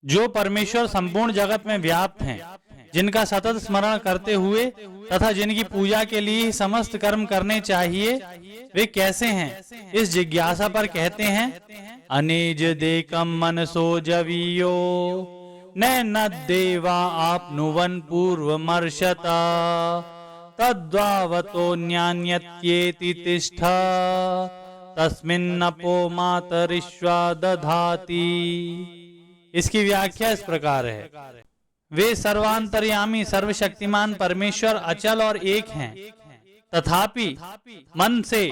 जो परमेश्वर संपूर्ण जगत में व्याप्त हैं, जिनका सतत स्मरण करते हुए तथा जिनकी पूजा के लिए समस्त कर्म करने चाहिए, वे कैसे हैं, इस जिज्ञासा पर कहते हैं, अनिज देकम मनसो जवीयो न देवा आपनुवन पूर्वमर्षता तद्वावतो न्यान्यत्येति तिष्ठा तस्मिन्नपो मातरिश्वा दधाति। इसकी व्याख्या इस प्रकार है, वे सर्वांतर्यामी सर्वशक्तिमान परमेश्वर अचल और एक हैं, तथापि मन से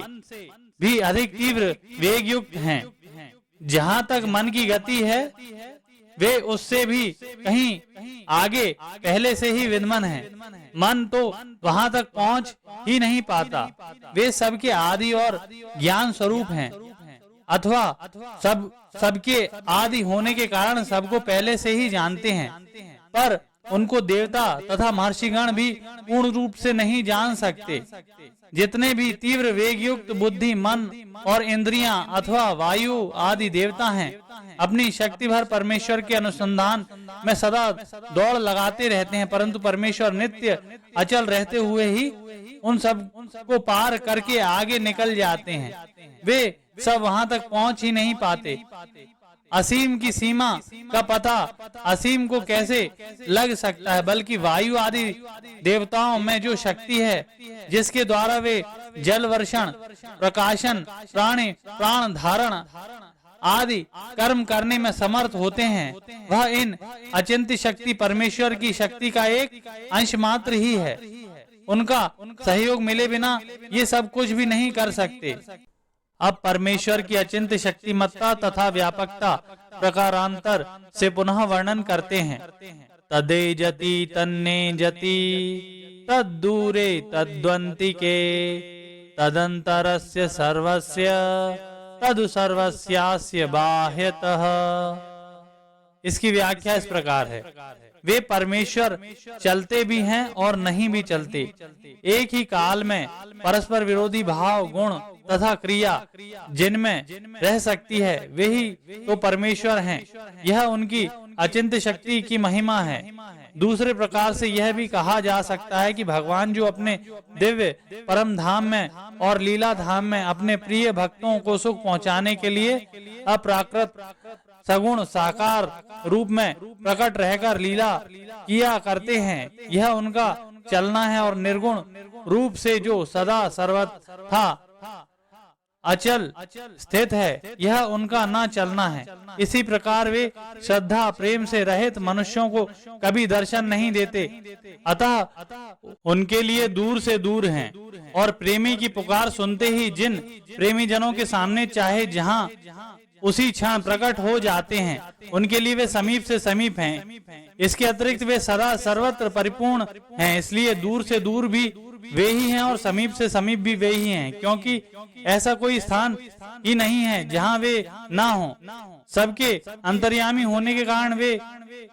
भी अधिक तीव्र वेग युक्त हैं। जहाँ तक मन की गति है वे उससे भी कहीं आगे पहले से ही विद्यमान हैं। मन तो वहां तक पहुंच ही नहीं पाता। वे सबके आदि और ज्ञान स्वरूप हैं, अथवा सबके आदि होने के कारण सबको पहले से ही जानते हैं, पर उनको देवता तथा महर्षिगण भी पूर्ण रूप से नहीं जान सकते। जितने भी तीव्र वेग युक्त बुद्धि, मन और इंद्रियां अथवा वायु आदि देवता हैं, अपनी शक्ति भर परमेश्वर के अनुसंधान में सदा दौड़ लगाते रहते हैं, परंतु परमेश्वर नित्य अचल रहते हुए ही उन सब को पार करके आगे निकल जाते हैं। वे सब वहां तक पहुंच ही नहीं पाते। असीम की सीमा का पता असीम को कैसे लग सकता है, बल्कि वायु आदि देवताओं में जो शक्ति है, जिसके द्वारा वे जल वर्षण, प्रकाशन, प्राण धारण आदि कर्म करने में समर्थ होते हैं, वह इन अचिंत्य शक्ति परमेश्वर की शक्ति का एक अंश मात्र ही है। उनका सहयोग मिले बिना ये सब कुछ भी नहीं कर सकते। अब परमेश्वर की अचिंत्य शक्तिमत्ता तथा व्यापकता प्रकारांतर से पुनः वर्णन करते हैं। तदे जति तन्ने जति तद्दूरे तद्वंतिके तदंतरस्य सर्वस्य तदु सर्वस्यास्य बाह्यतः। इसकी व्याख्या इस प्रकार है, वे परमेश्वर चलते भी हैं और नहीं भी चलते। एक ही काल में परस्पर विरोधी भाव, गुण तथा क्रिया जिनमें रह सकती है, वे ही तो परमेश्वर हैं। यह उनकी अचिंत्य शक्ति की महिमा है। दूसरे प्रकार से यह भी कहा जा सकता है कि भगवान जो अपने दिव्य परम धाम में और लीला धाम में अपने प्रिय भक्तों को सुख पहुंचाने के लिए अप्राकृत सगुण साकार रूप में प्रकट रहकर लीला किया करते हैं, यह उनका चलना है। और निर्गुण रूप से जो सदा सर्वथा अचल स्थित है, यह उनका न चलना है। इसी प्रकार वे श्रद्धा प्रेम से रहित मनुष्यों को कभी दर्शन नहीं देते, अतः उनके लिए दूर से दूर हैं। और प्रेमी की पुकार सुनते ही जिन प्रेमी जनों के सामने चाहे जहां उसी क्षण प्रकट हो जाते हैं, उनके लिए वे समीप से समीप हैं। इसके अतिरिक्त वे सदा सर्वत्र परिपूर्ण हैं, इसलिए दूर से दूर भी वे ही हैं और समीप से समीप भी वे ही हैं, क्योंकि ऐसा कोई स्थान ही नहीं है जहां वे ना हो। सबके अंतर्यामी होने के कारण वे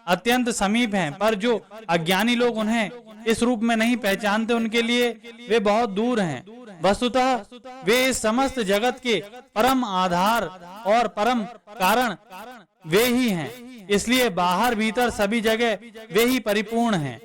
अत्यंत समीप हैं, पर जो अज्ञानी लोग उन्हें इस रूप में नहीं पहचानते, उनके लिए वे बहुत दूर हैं। वस्तुतः वे इस समस्त जगत के परम आधार और परम कारण वे ही हैं, इसलिए बाहर भीतर सभी जगह वे ही परिपूर्ण हैं।